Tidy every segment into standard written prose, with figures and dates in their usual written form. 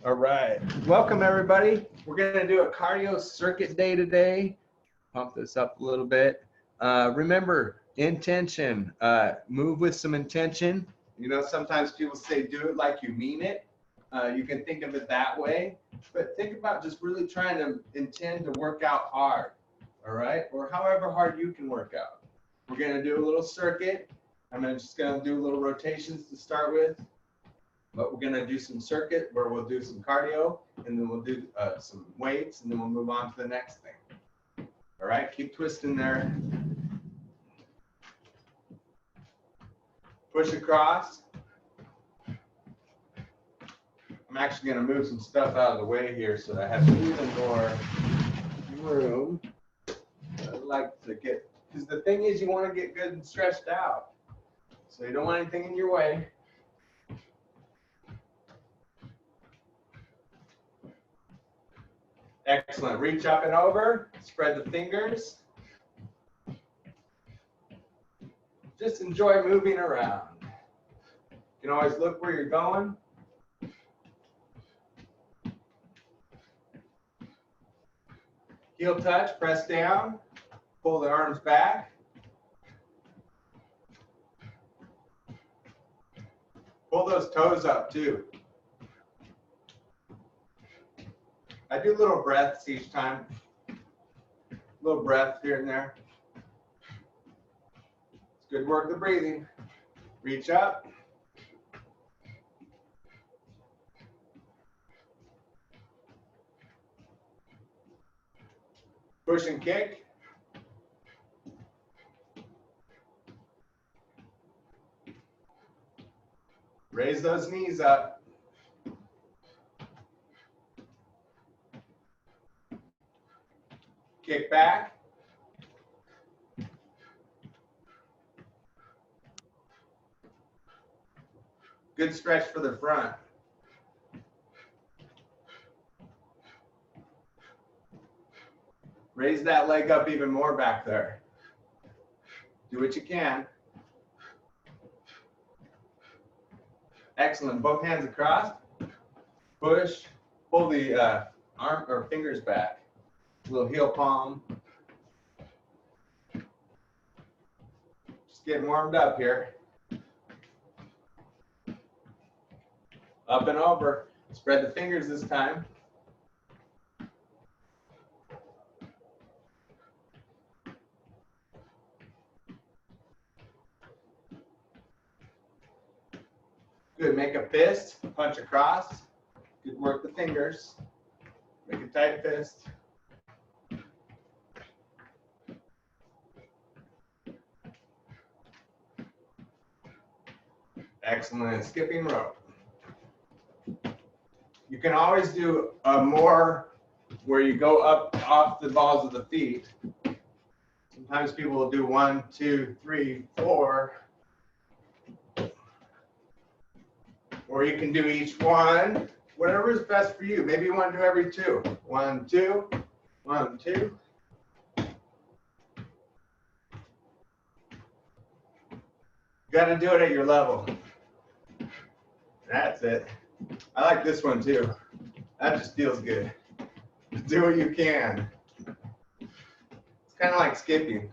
All right, welcome everybody. We're gonna do a cardio circuit day today. Pump this up a little bit. Remember, intention, move with some intention. You know, sometimes people say do it like you mean it. You can think of it that way, but think about just really trying to intend to work out hard, all right? Or however hard you can work out. We're gonna do a little circuit. I'm just gonna do little rotations to start with. But we're gonna do some circuit where we'll do some cardio, and then we'll do some weights, and then we'll move on to the next thing. All right, keep twisting there. Push across. I'm actually gonna move some stuff out of the way here so that I have even more room. I'd like to get, because the thing is you wanna get good and stretched out. So you don't want anything in your way. Excellent. Reach up and over. Spread the fingers. Just enjoy moving around. You can always look where you're going. Heel touch, press down. Pull the arms back. Pull those toes up too. I do little breaths each time. Little breath here and there. It's good work the breathing. Reach up. Push and kick. Raise those knees up. Kick back. Good stretch for the front. Raise that leg up even more back there. Do what you can. Excellent. Both hands across. Push. Pull the arm or fingers back. Little heel palm. Just getting warmed up here. Up and over. Spread the fingers this time. Good. Make a fist. Punch across. Good work the fingers. Make a tight fist. Excellent. Skipping rope. You can always do a more where you go up off the balls of the feet. Sometimes people will do 1, 2, 3, 4. Or you can do each one, whatever is best for you. Maybe you want to do every 2. 1, 2, 1, 2. Got to do it at your level. That's it. I like this one too. That just feels good. Do what you can. It's kind of like skipping.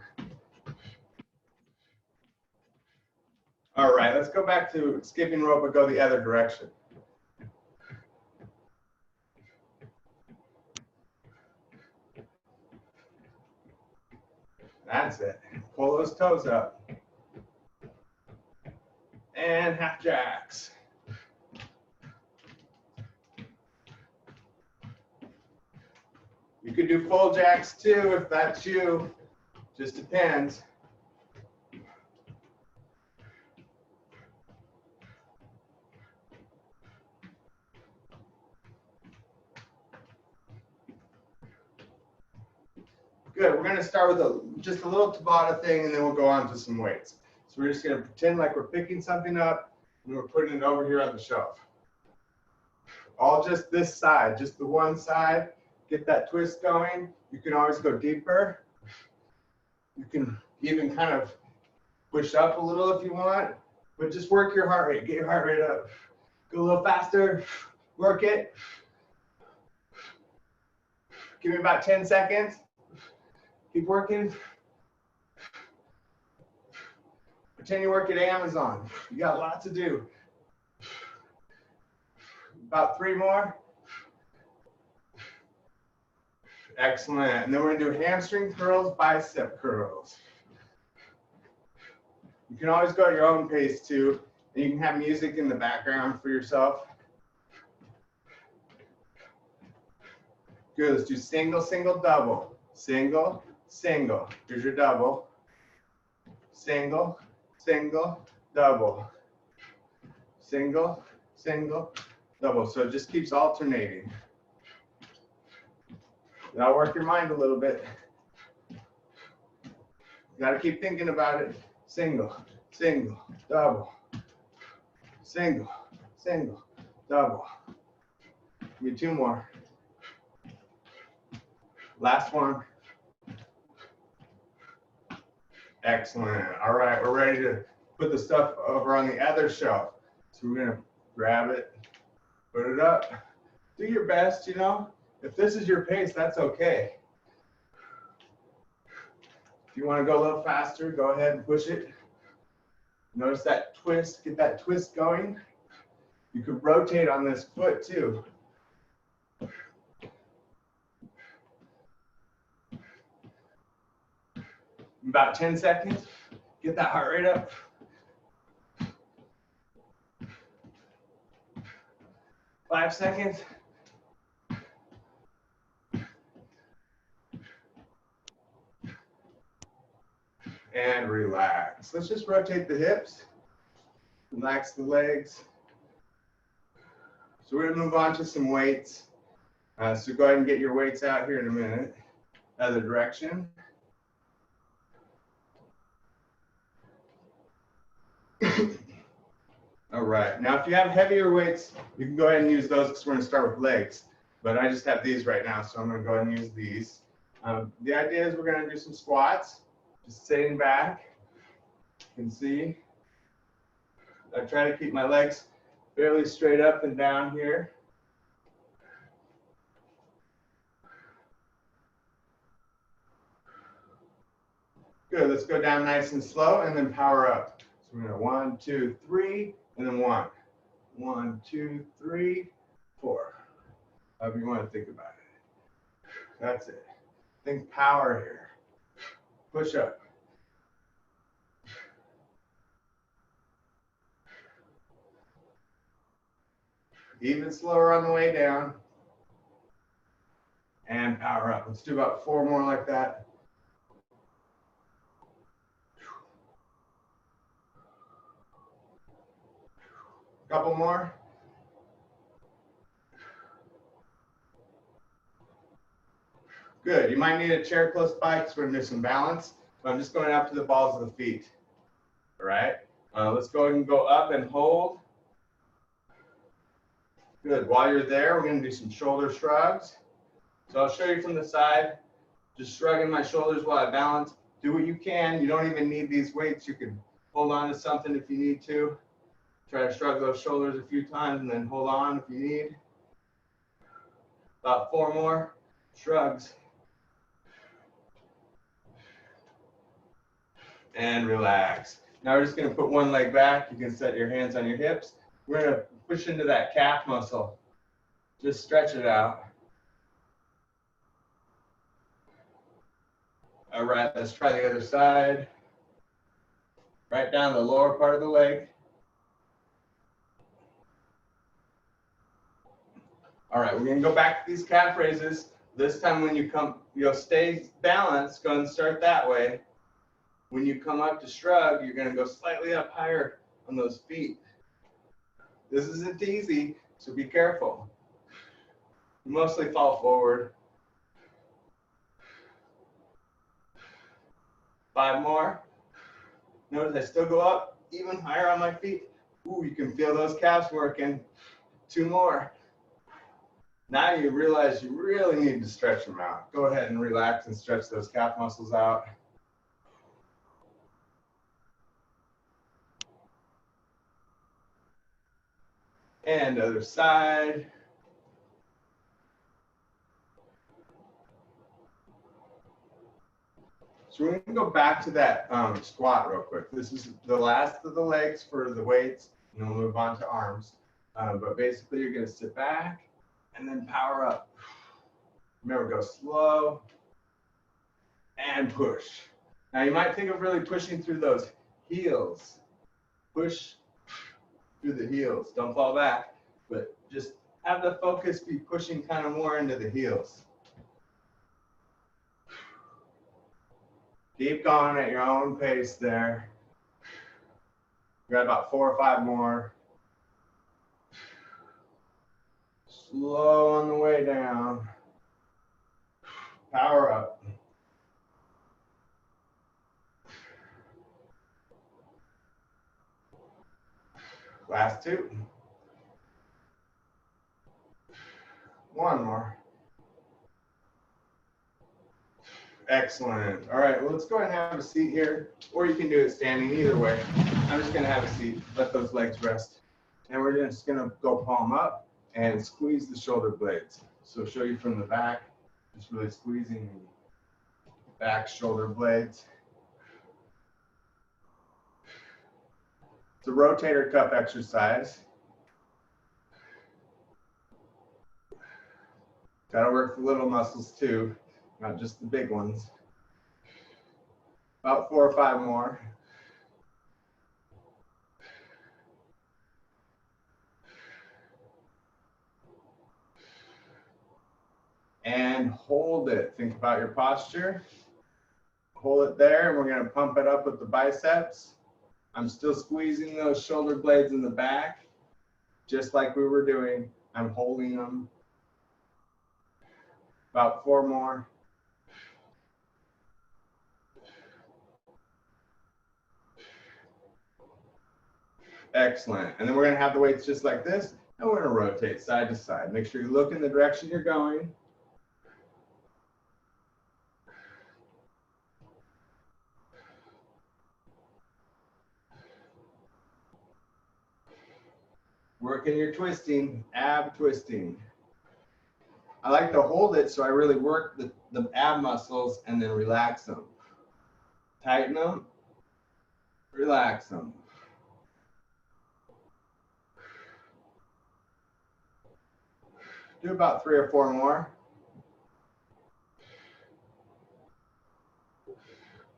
All right, let's go back to skipping rope, but go the other direction. That's it. Pull those toes up. And half jacks. You could do full jacks too if that's you. Just depends. Good. We're going to start with just a little Tabata thing, and then we'll go on to some weights. So we're just going to pretend like we're picking something up, and we're putting it over here on the shelf. All just this side, just the one side. Get that twist going. You can always go deeper. You can even kind of push up a little if you want, but just work your heart rate. Get your heart rate up. Go a little faster. Work it. Give me about 10 seconds. Keep working. Pretend you work at Amazon. You got a lot to do. About 3 more. Excellent. And then we're gonna do hamstring curls, bicep curls. You can always go at your own pace too. And you can have music in the background for yourself. Good, let's do single, single, double. Single, single. Here's your double. Single, single, double. Single, single, double. So it just keeps alternating. Now work your mind a little bit. You gotta keep thinking about it. Single, single, double. Single, single, double. Give me 2 more. Last one. Excellent. All right, we're ready to put the stuff over on the other shelf. So we're gonna grab it, put it up. Do your best, you know. If this is your pace, that's okay. If you wanna go a little faster, go ahead and push it. Notice that twist, get that twist going. You could rotate on this foot too. About 10 seconds, get that heart rate up. Five seconds. And relax. Let's just rotate the hips, relax the legs. So we're gonna move on to some weights. So go ahead and get your weights out here in a minute. Other direction. All right, now if you have heavier weights, you can go ahead and use those because we're gonna start with legs. But I just have these right now, so I'm gonna go ahead and use these. The idea is we're gonna do some squats, just sitting back. You can see, I try to keep my legs fairly straight up and down here. Good, let's go down nice and slow and then power up. So we're gonna 1, 2, 3, and then 1. 1, 2, 3, 4. However you want to think about it. That's it. Think power here. Push up. Even slower on the way down. And power up. Let's do about 4 more like that. Couple more. Good. You might need a chair close by because we're going to do some balance. But I'm just going up to the balls of the feet. All right. Let's go ahead and go up and hold. Good. While you're there, we're going to do some shoulder shrugs. So I'll show you from the side. Just shrugging my shoulders while I balance. Do what you can. You don't even need these weights. You can hold on to something if you need to. Try to shrug those shoulders a few times and then hold on if you need. About 4 more shrugs. And relax. Now we're just going to put one leg back. You can set your hands on your hips. We're going to push into that calf muscle. Just stretch it out. All right, let's try the other side. Right down the lower part of the leg. All right, we're going to go back to these calf raises. This time when you come, you'll stay balanced, go and start that way. When you come up to shrug, you're going to go slightly up higher on those feet. This isn't easy, so be careful. You mostly fall forward. 5 more. Notice I still go up even higher on my feet. Ooh, you can feel those calves working. 2 more. Now you realize you really need to stretch them out. Go ahead and relax and stretch those calf muscles out. And other side. So we're gonna go back to that squat real quick. This is the last of the legs for the weights, and then we'll move on to arms. But basically you're gonna sit back and then power up. Remember, go slow and push. Now you might think of really pushing through those heels. Push through the heels. Don't fall back, but just have the focus be pushing kind of more into the heels. Keep going at your own pace there. You got about 4 or 5 more. Slow on the way down. Power up. Last 2. 1 more. Excellent. All right, well, let's go ahead and have a seat here, or you can do it standing, either way. I'm just gonna have a seat, let those legs rest. And we're just gonna go palm up and squeeze the shoulder blades. So show you from the back, just really squeezing the back shoulder blades. It's a rotator cuff exercise. Gotta work the little muscles too, not just the big ones. About 4 or 5 more. And hold it. Think about your posture. Hold it there, and we're gonna pump it up with the biceps. I'm still squeezing those shoulder blades in the back, just like we were doing. I'm holding them. About 4 more. Excellent. And then we're going to have the weights just like this, and we're going to rotate side to side. Make sure you look in the direction you're going. Working your twisting, ab twisting. I like to hold it so I really work the ab muscles and then relax them. Tighten them, relax them. Do about 3 or 4 more.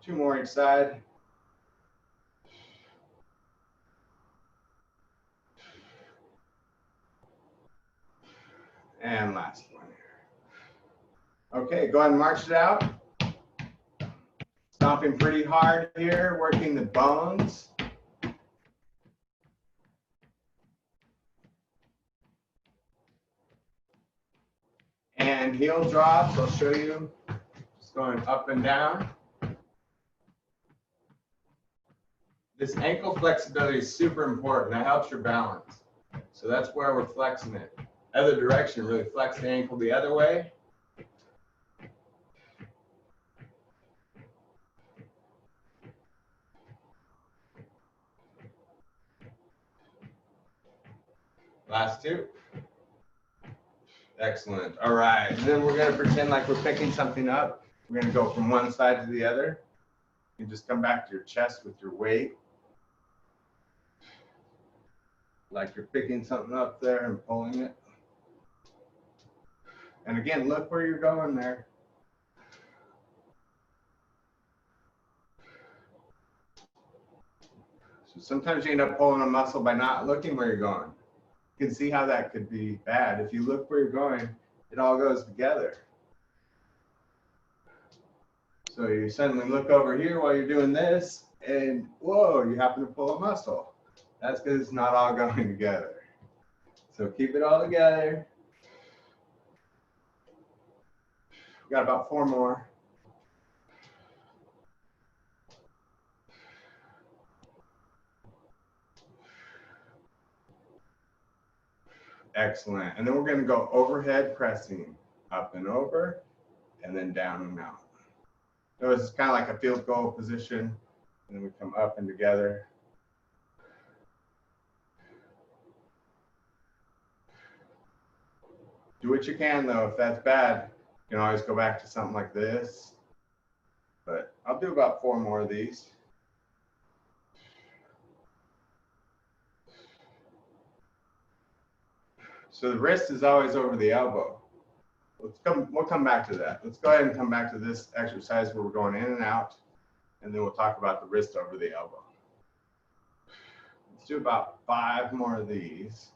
2 more each side. And last one here. Okay, go ahead and march it out. Stomping pretty hard here, working the bones. And heel drops, I'll show you. Just going up and down. This ankle flexibility is super important. That helps your balance. So that's where we're flexing it. Other direction, really flex the ankle the other way. Last 2. Excellent. All right. And then we're going to pretend like we're picking something up. We're going to go from one side to the other. You just come back to your chest with your weight. Like you're picking something up there and pulling it. And again, look where you're going there. So sometimes you end up pulling a muscle by not looking where you're going. You can see how that could be bad. If you look where you're going, it all goes together. So you suddenly look over here while you're doing this, and whoa, you happen to pull a muscle. That's because it's not all going together. So keep it all together. We've got about 4 more. Excellent. And then we're going to go overhead pressing, up and over, and then down and out. So it's kind of like a field goal position. And then we come up and together. Do what you can, though. If that's bad, you can always go back to something like this. but I'll do about 4 more of these. So the wrist is always over the elbow. We'll come back to that. Let's go ahead and come back to this exercise where we're going in and out, and then we'll talk about the wrist over the elbow. Let's do about 5 more of these.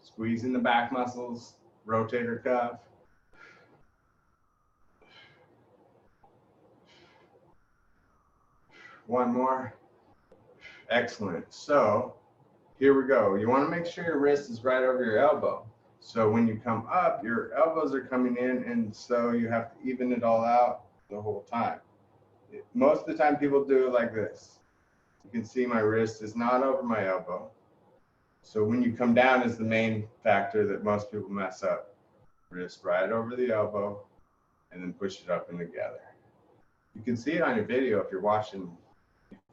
Squeezing the back muscles, rotator cuff. One more. Excellent. So here we go. You want to make sure your wrist is right over your elbow. So when you come up, your elbows are coming in, and so you have to even it all out the whole time. Most of the time people do it like this. You can see my wrist is not over my elbow. So when you come down is the main factor that most people mess up. Wrist right over the elbow, and then push it up and together. You can see it on your video if you're watching.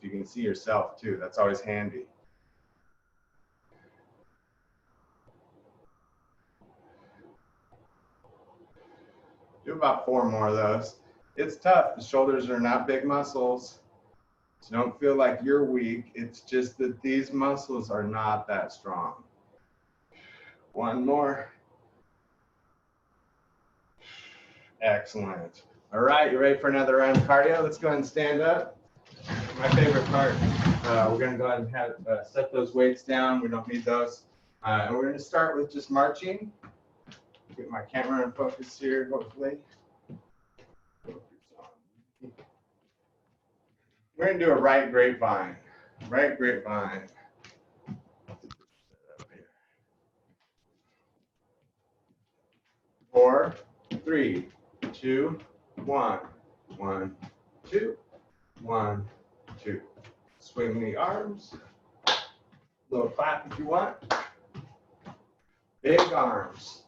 You can see yourself too. That's always handy. Do about 4 more of those. It's tough. The shoulders are not big muscles. So don't feel like you're weak. It's just that these muscles are not that strong. 1 more. Excellent. All right, you ready for another round of cardio? Let's go ahead and stand up. My favorite part, we're going to go ahead and have, set those weights down. We don't need those. And we're going to start with just marching. Get my camera in focus here, hopefully. We're going to do a right grapevine. Right grapevine. 4, 3, 2, 1. 1, 2, 1, 2. Swing the arms. Little clap if you want. Big arms.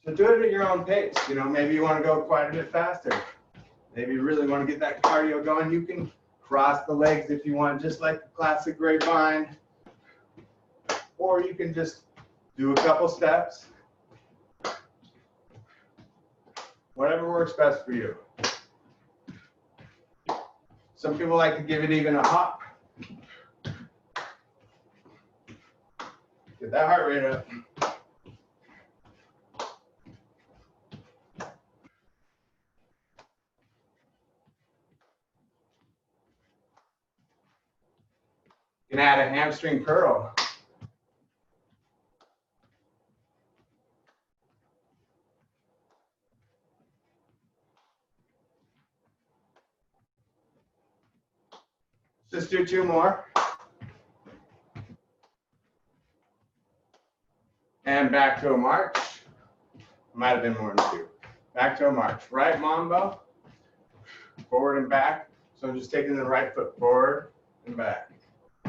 So do it at your own pace. You know, maybe you want to go quite a bit faster. Maybe you really want to get that cardio going. You can cross the legs if you want, just like the classic grapevine. Or you can just do a couple steps. Whatever works best for you. Some people like to give it even a hop. Get that heart rate up. You can add a hamstring curl. Just do 2 more. And back to a march. Might have been more than 2. Back to a march. Right mambo. Forward and back. So I'm just taking the right foot forward and back.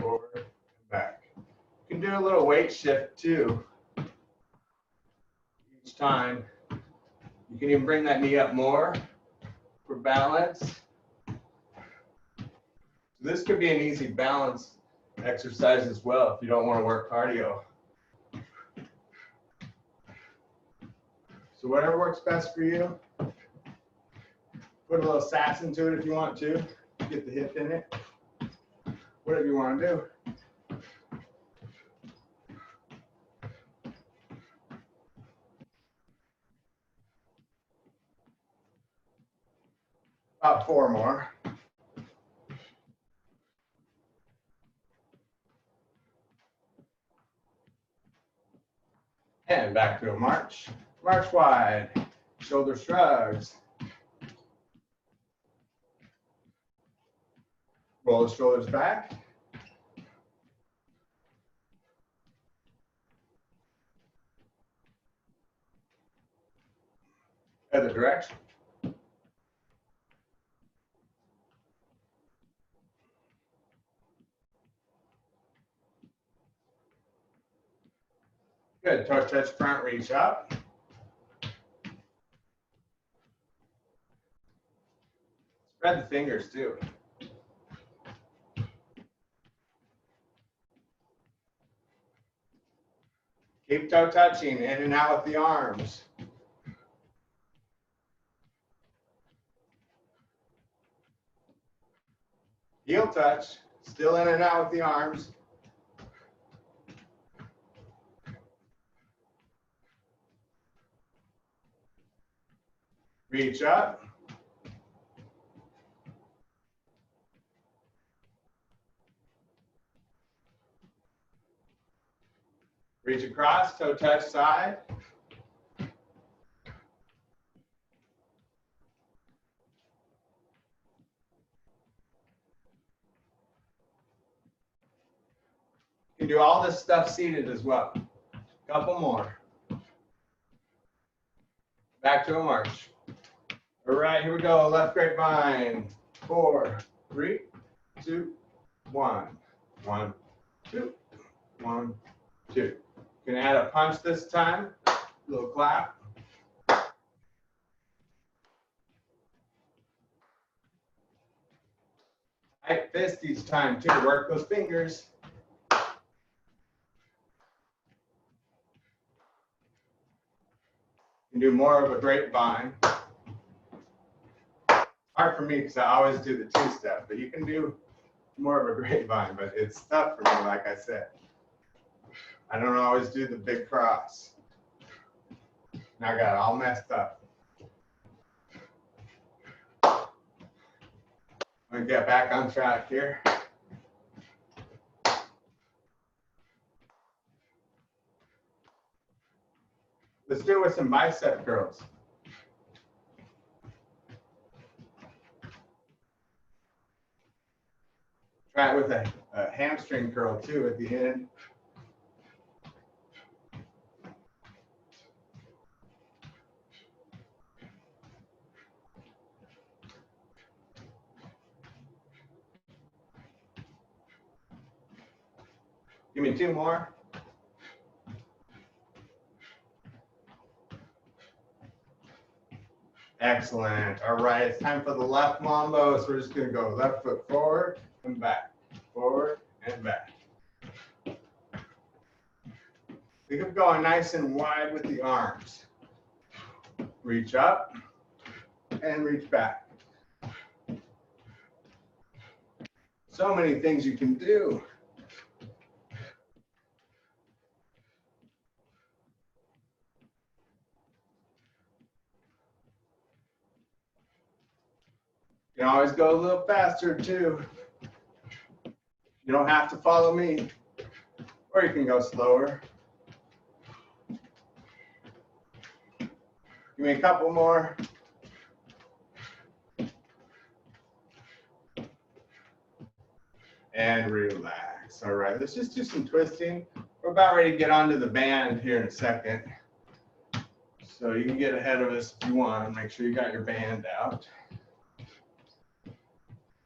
Forward and back. You can do a little weight shift too. Each time. You can even bring that knee up more for balance. This could be an easy balance exercise as well if you don't want to work cardio. So whatever works best for you. Put a little sass into it if you want to. Get the hip in it. Whatever you want to do. About 4 more. And back to a march. March wide. Shoulder shrugs. Roll the shoulders back. Other direction. Good. Toe touch front, reach up. Spread the fingers too. Keep toe touching in and out with the arms. Heel touch, still in and out with the arms. Reach up. Reach across, toe touch side. You can do all this stuff seated as well. Couple more. Back to a march. All right, here we go. Left grapevine. 4, 3, 2, 1. 1, 2, 1, 2. You can add a punch this time. A little clap. Tight fist each time too. Work those fingers. You can do more of a grapevine. Hard for me because I always do the two-step, but you can do more of a grapevine, but it's tough for me, like I said. I don't always do the big cross. Now I got it all messed up. I'm gonna get back on track here. Let's do it with some bicep curls. Try it with a hamstring curl too at the end. Give me 2 more. Excellent. All right, it's time for the left mambo. So we're just going to go left foot forward and back, forward and back. Think of going nice and wide with the arms. Reach up and reach back. So many things you can do. You can always go a little faster too. You don't have to follow me, or you can go slower. Give me a couple more. And relax. All right, let's just do some twisting. We're about ready to get onto the band here in a second. So you can get ahead of us if you want. Make sure you got your band out.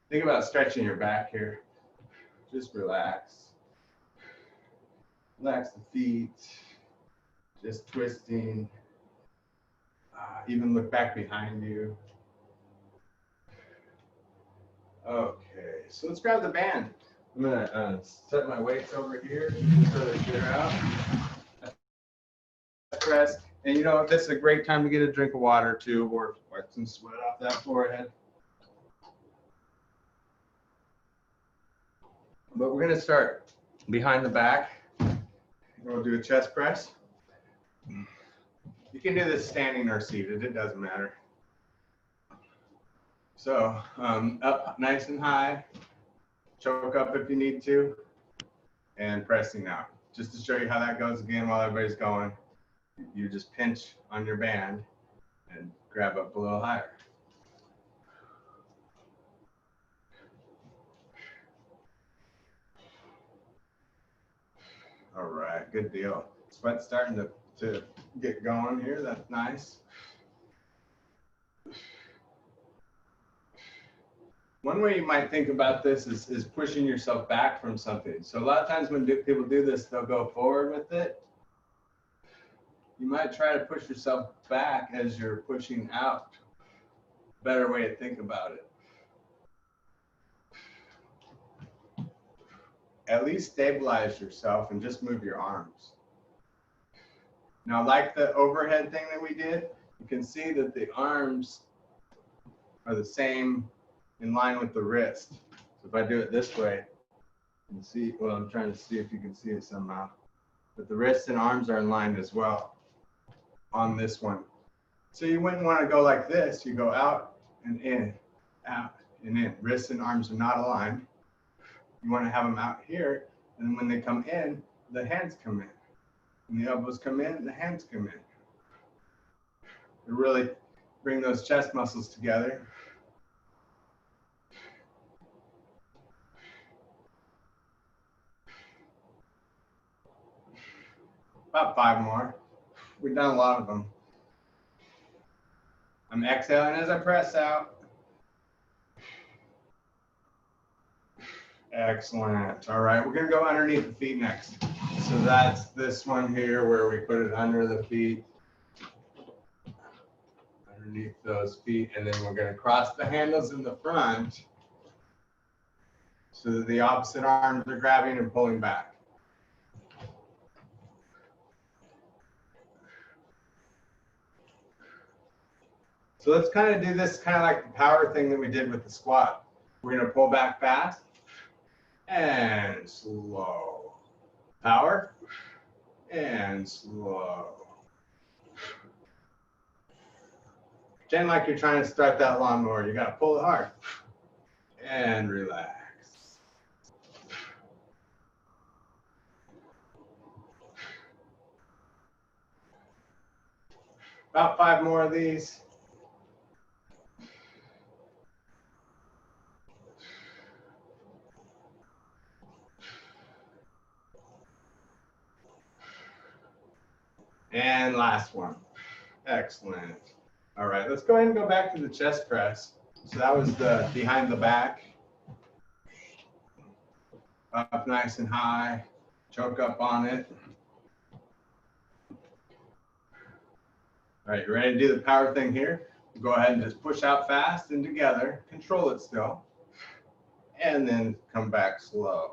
Think about stretching your back here. Just relax. Relax the feet. Just twisting. Even look back behind you. Okay, so let's grab the band. I'm gonna set my weights over here so that they're out. Press, and you know, this is a great time to get a drink of water too, or wipe some sweat off that forehead. But we're gonna start behind the back. We'll do a chest press. You can do this standing or seated, it doesn't matter. So up nice and high, choke up if you need to, and pressing out. Just to show you how that goes again while everybody's going, you just pinch on your band and grab up a little higher. All right, good deal. Sweat's starting to get going here, that's nice. One way you might think about this is pushing yourself back from something. So a lot of times when people do this, they'll go forward with it. You might try to push yourself back as you're pushing out. Better way to think about it. At least stabilize yourself and just move your arms. Now, like the overhead thing that we did, you can see that the arms are the same in line with the wrist. So if I do it this way, you can see, well, I'm trying to see if you can see it somehow. But the wrists and arms are aligned as well on this one. So you wouldn't want to go like this. You go out and in, out and in. Wrists and arms are not aligned. You want to have them out here, and when they come in, the hands come in. When the elbows come in, the hands come in. To really bring those chest muscles together. About 5 more. We've done a lot of them. I'm exhaling as I press out. Excellent. All right, we're going to go underneath the feet next. So that's this one here where we put it under the feet. Underneath those feet. And then we're going to cross the handles in the front so that the opposite arms are grabbing and pulling back. So let's kind of do this kind of like the power thing that we did with the squat. We're going to pull back fast and slow. Power and slow. Pretend like you're trying to start that lawnmower. You got to pull it hard and relax. About 5 more of these. And last one. Excellent. All right, let's go ahead and go back to the chest press. So that was the behind the back. Up nice and high. Choke up on it. All right, you ready to do the power thing here? Go ahead and just push out fast and together. Control it still. And then come back slow.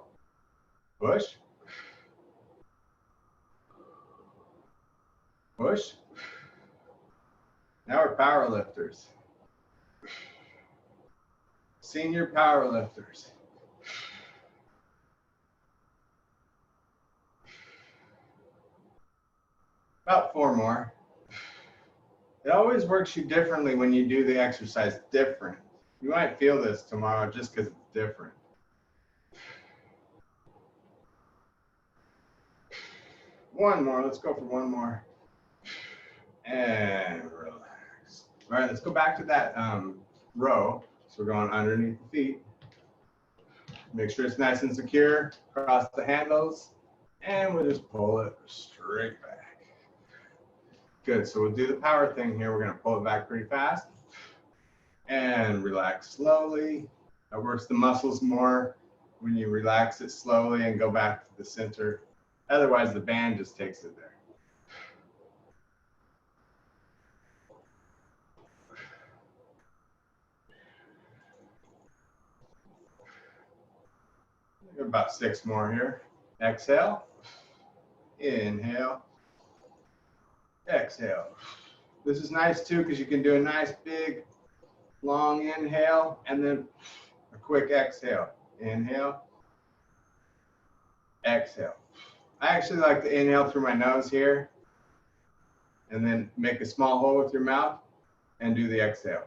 Push. Push. Now we're power lifters. Senior power lifters. About 4 more. It always works you differently when you do the exercise different. You might feel this tomorrow just because it's different. One more. Let's go for 1 more. And relax. All right, let's go back to that row. So we're going underneath the feet. Make sure it's nice and secure. Cross the handles. And we'll just pull it straight back. Good, so we'll do the power thing here. We're gonna pull it back pretty fast. And relax slowly. That works the muscles more when you relax it slowly and go back to the center. Otherwise, the band just takes it there. About 6 more here. Exhale. Inhale. Exhale. This is nice too because you can do a nice big long inhale and then a quick exhale. Inhale. Exhale. I actually like to inhale through my nose here and then make a small hole with your mouth and do the exhale.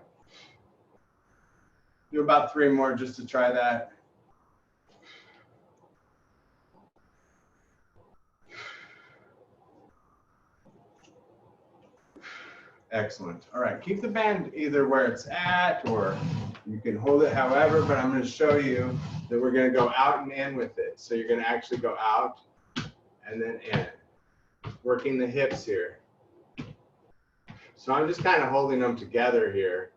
Do about 3 more just to try that. Excellent. All right, keep the band either where it's at or you can hold it however, but I'm going to show you that we're going to go out and in with it. So you're going to actually go out and then in, working the hips here. So I'm just kind of holding them together here.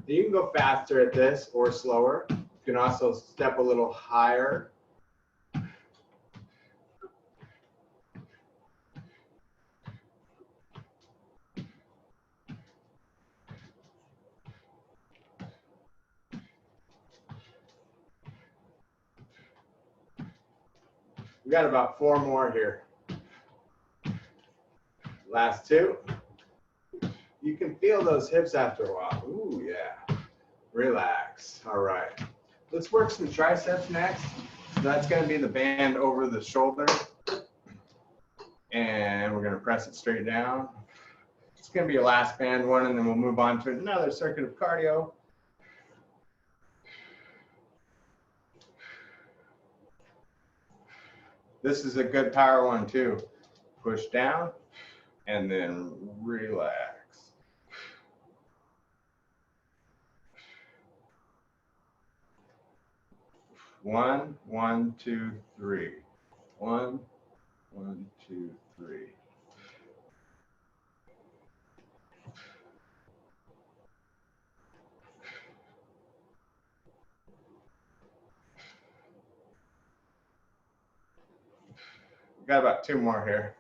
You can go faster at this or slower. You can also step a little higher. We got about 4 more here. Last 2. You can feel those hips after a while. Ooh, yeah. Relax. All right. Let's work some triceps next. So that's going to be the band over the shoulder. And we're going to press it straight down. It's going to be your last band one, and then we'll move on to another circuit of cardio. This is a good power one too. Push down and then relax. 1, 1, 2, 3. 1, 1, 2, 3. Got about 2 more here.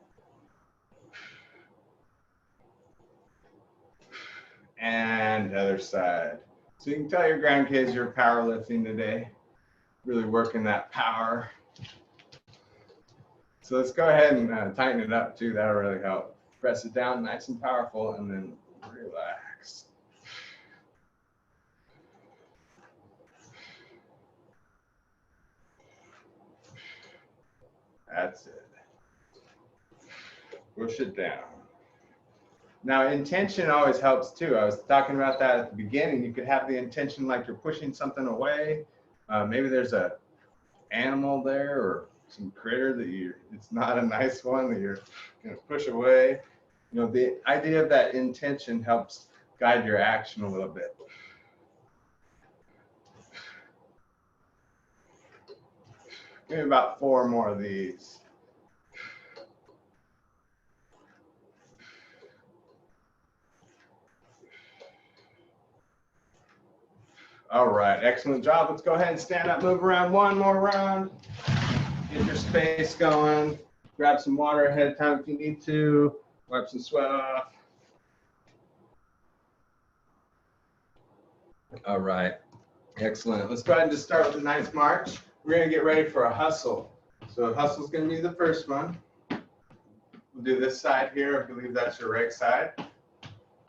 And other side. So you can tell your grandkids you're powerlifting today. Really working that power. So let's go ahead and tighten it up too. That'll really help. Press it down nice and powerful and then relax. That's it. Push it down. Now, intention always helps too. I was talking about that at the beginning. You could have the intention like you're pushing something away. Maybe there's a animal there or some critter that it's not a nice one that you're going to push away. You know, the idea of that intention helps guide your action a little bit. Maybe about 4 more of these. All right, excellent job. Let's go ahead and stand up, move around 1 more round. Get your space going. Grab some water ahead of time if you need to. Wipe some sweat off. All right, excellent. Let's go ahead and just start with a nice march. We're going to get ready for a hustle. So hustle is going to be the first one. We'll do this side here. I believe that's your right side.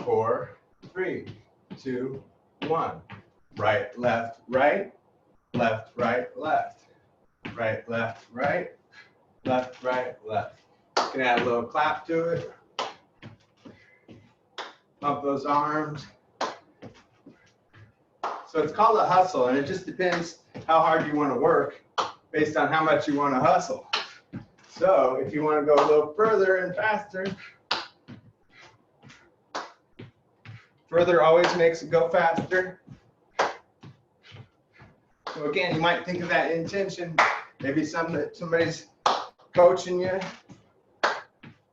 4, 3, 2, 1. Right, left, right, left, right, left. Right, left, right, left, right, left. You can add a little clap to it. Pump those arms. So it's called a hustle, and it just depends how hard you want to work based on how much you want to hustle. So if you want to go a little further and faster, further always makes it go faster. So again, you might think of that intention, maybe something that somebody's coaching you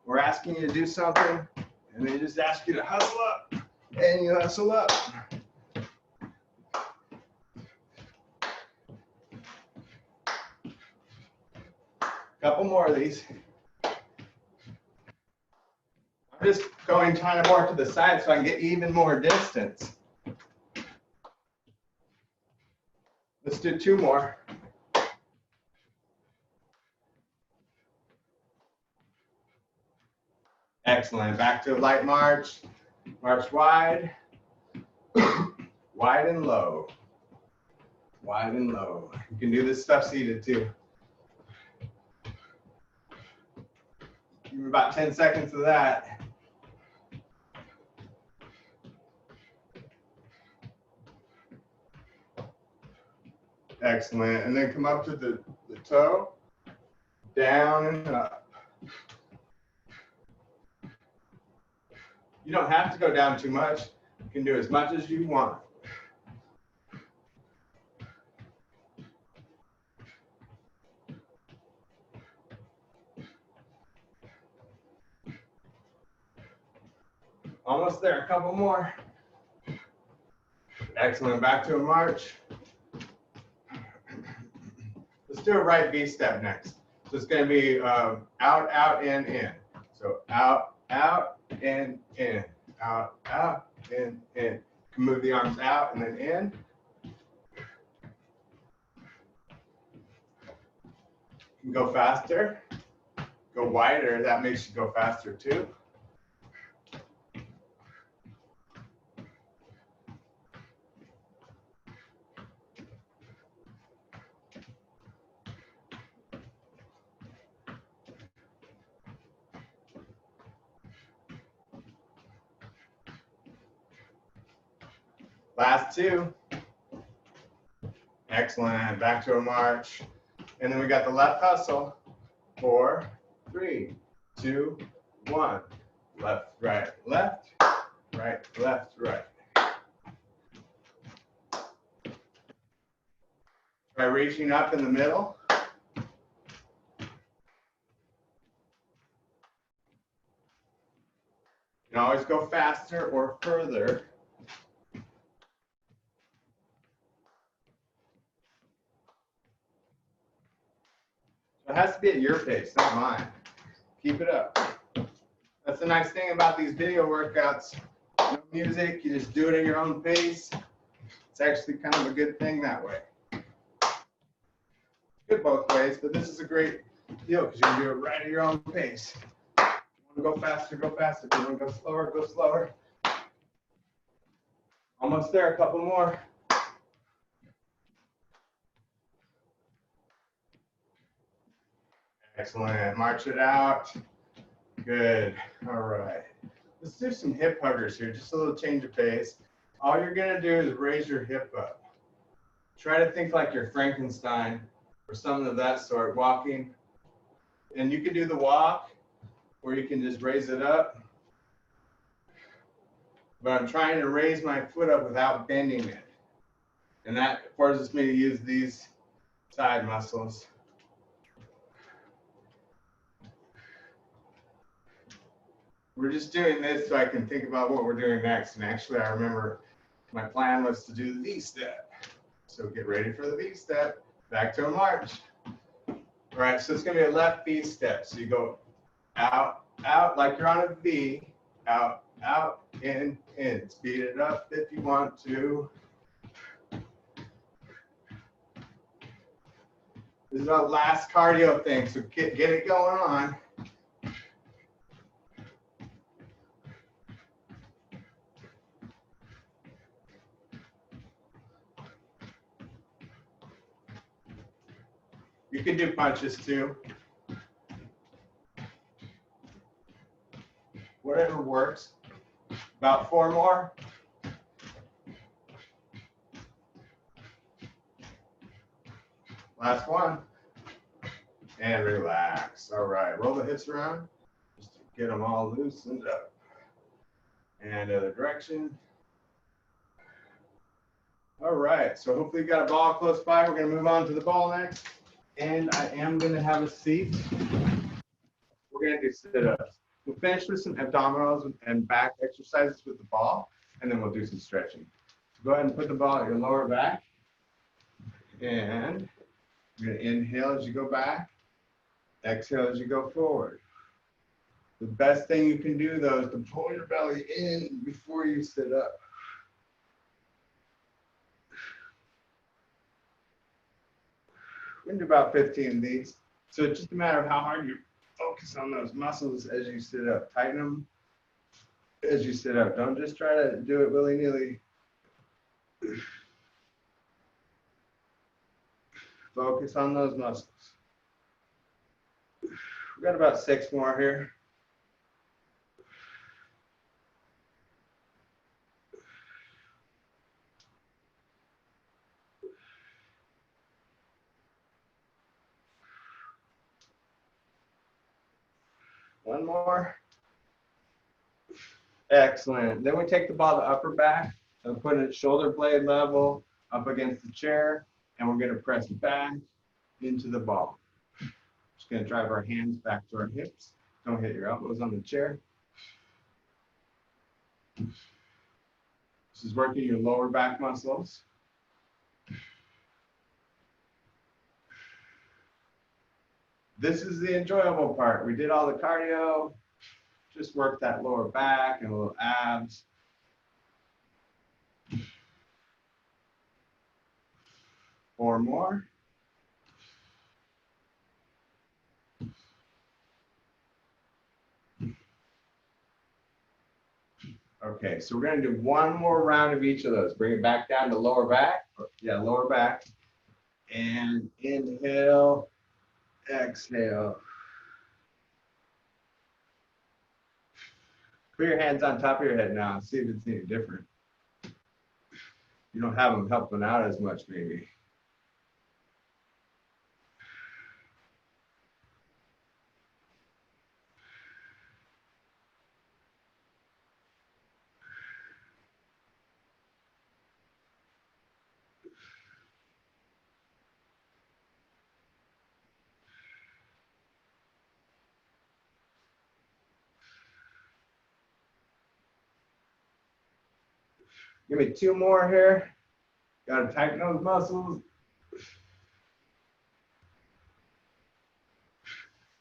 or asking you to do something, and they just ask you to hustle up, and you hustle up. Couple more of these. I'm just going kind of more to the side so I can get even more distance. Let's do 2 more. Excellent. Back to a light march. March wide. Wide and low. Wide and low. You can do this stuff seated too. Give me about 10 seconds of that. Excellent. And then come up to the toe, down and up. You don't have to go down too much. You can do as much as you want. Almost there, a couple more. Excellent, back to a march. Let's do a right V step next. So it's going to be out, out, in. So out, out, in, out, out, in. You can move the arms out and then in. You can go faster, go wider, that makes you go faster too. Last two. Excellent. Back to a march. And then we got the left hustle. 4, 3, 2, 1. Left, right, left, right, left, right. Try reaching up in the middle. You can always go faster or further. It has to be at your pace, not mine. Keep it up. That's the nice thing about these video workouts. No music, you just do it at your own pace. It's actually kind of a good thing that way. Good both ways, but this is a great deal because you can do it right at your own pace. If you want to go faster, go faster. If you want to go slower, go slower. Almost there, a couple more. Excellent. March it out. Good. All right. Let's do some hip huggers here. Just a little change of pace. All you're going to do is raise your hip up. Try to think like you're Frankenstein or something of that sort, walking. And you can do the walk, or you can just raise it up. But I'm trying to raise my foot up without bending it. And that forces me to use these side muscles. We're just doing this so I can think about what we're doing next. And actually, I remember my plan was to do the V-step. So get ready for the V-step. Back to a march. All right, so it's going to be a left V-step. So you go out, out, like you're on a V. Out, out, in. Speed it up if you want to. This is our last cardio thing, so get it going on. You can do punches too. Whatever works. About 4 more. Last one. And relax. All right, roll the hips around. Just to get them all loosened up. And other direction. All right, so hopefully you got a ball close by. We're gonna move on to the ball next. And I am gonna have a seat. We're gonna do sit-ups. We'll finish with some abdominals and back exercises with the ball, and then we'll do some stretching. So go ahead and put the ball at your lower back. And you're gonna inhale as you go back, exhale as you go forward. The best thing you can do though is to pull your belly in before you sit up. We're gonna do about 15 of these. So it's just a matter of how hard you focus on those muscles as you sit up. Tighten them as you sit up. Don't just try to do it willy-nilly. Focus on those muscles. We've got about 6 more here. One more. Excellent. Then we take the ball to upper back and put it shoulder blade level up against the chair, and we're going to press back into the ball. Just going to drive our hands back to our hips. Don't hit your elbows on the chair. This is working your lower back muscles. This is the enjoyable part. We did all the cardio. Just work that lower back and a little abs. Four more. Okay, so we're going to do one more round of each of those. Bring it back down to lower back. Yeah, lower back. And inhale, exhale. Put your hands on top of your head now. See if it's any different. You don't have them helping out as much, maybe. Give me 2 more here. Got to tighten those muscles.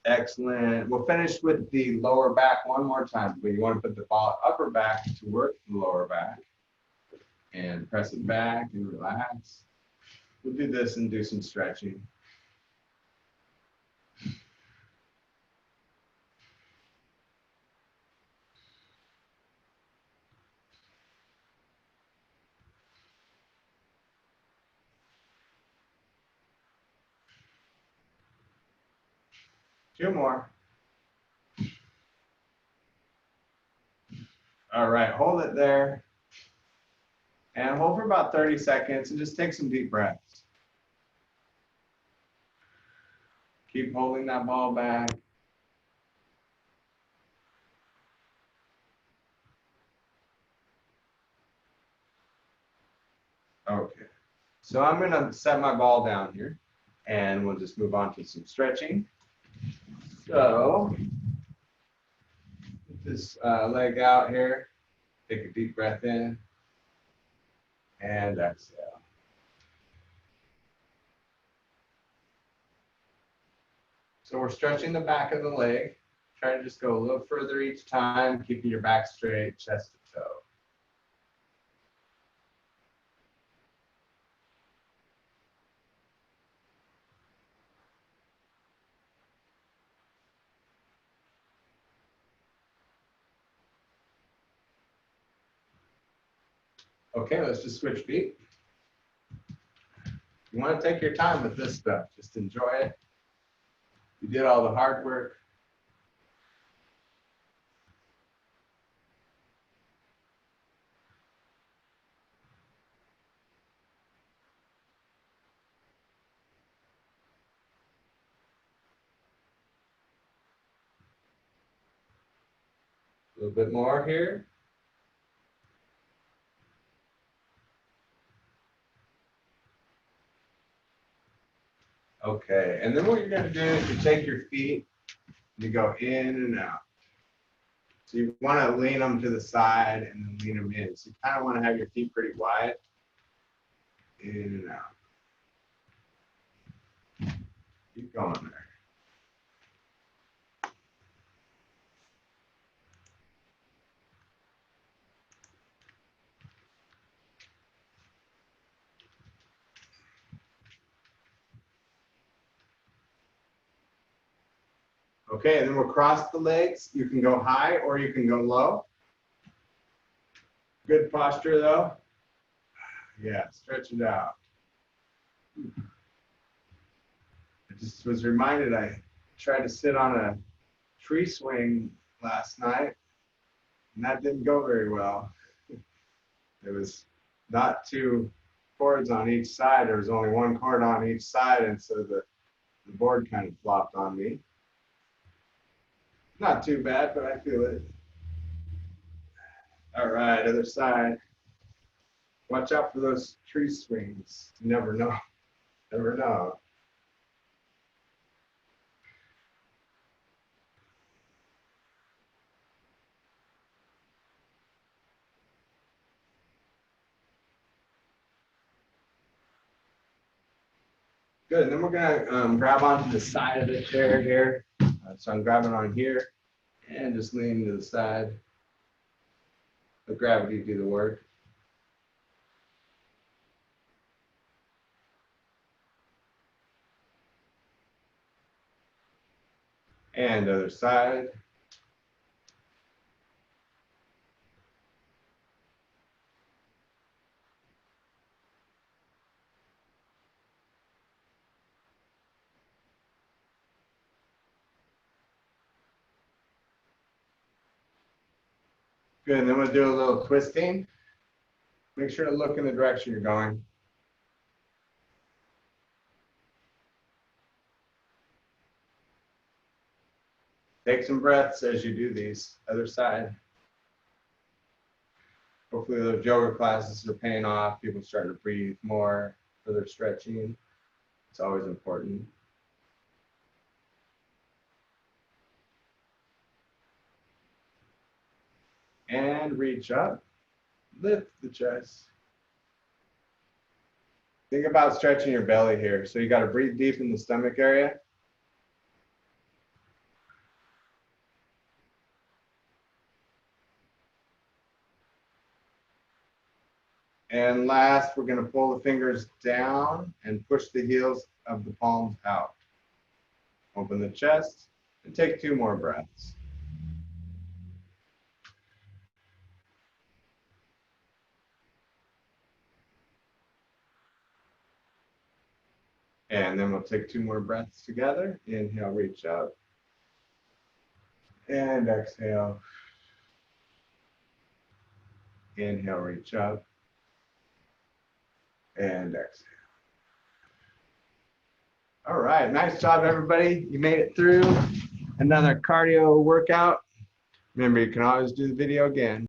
Excellent. We'll finish with the lower back one more time, but you want to put the ball upper back to work the lower back and press it back and relax. We'll do this and do some stretching. Two more. All right, hold it there. And hold for about 30 seconds and just take some deep breaths. Keep holding that ball back. Okay. So I'm going to set my ball down here and we'll just move on to some stretching. So, put this leg out here. Take a deep breath in and exhale. So we're stretching the back of the leg. Try to just go a little further each time, keeping your back straight, chest to toe. Okay, let's just switch feet. You want to take your time with this stuff. Just enjoy it. You did all the hard work. A little bit more here. Okay, and then what you're going to do is you take your feet and you go in and out. So you want to lean them to the side and then lean them in. So you kind of want to have your feet pretty wide. In and out. Keep going there. Okay, and then we'll cross the legs. You can go high or you can go low. Good posture though. Yeah, stretch it out. I just was reminded I tried to sit on a tree swing last night and that didn't go very well. It was not two cords on each side. There was only one cord on each side, and so the board kind of flopped on me. Not too bad, but I feel it. All right, other side. Watch out for those tree swings. You never know. Never know. Good, and then we're gonna grab onto the side of the chair here. So I'm grabbing on here and just leaning to the side. Let gravity do the work. And other side. Good, and then we'll do a little twisting. Make sure to look in the direction you're going. Take some breaths as you do these. Other side. Hopefully those yoga classes are paying off. People starting to breathe more for their stretching. It's always important. And reach up. Lift the chest. Think about stretching your belly here. So you got to breathe deep in the stomach area. And last, we're going to pull the fingers down and push the heels of the palms out. Open the chest and take 2 more breaths. And then we'll take 2 more breaths together. Inhale, reach up. And exhale. Inhale, reach up. And exhale. All right, nice job, everybody. You made it through another cardio workout. Remember, you can always do the video again.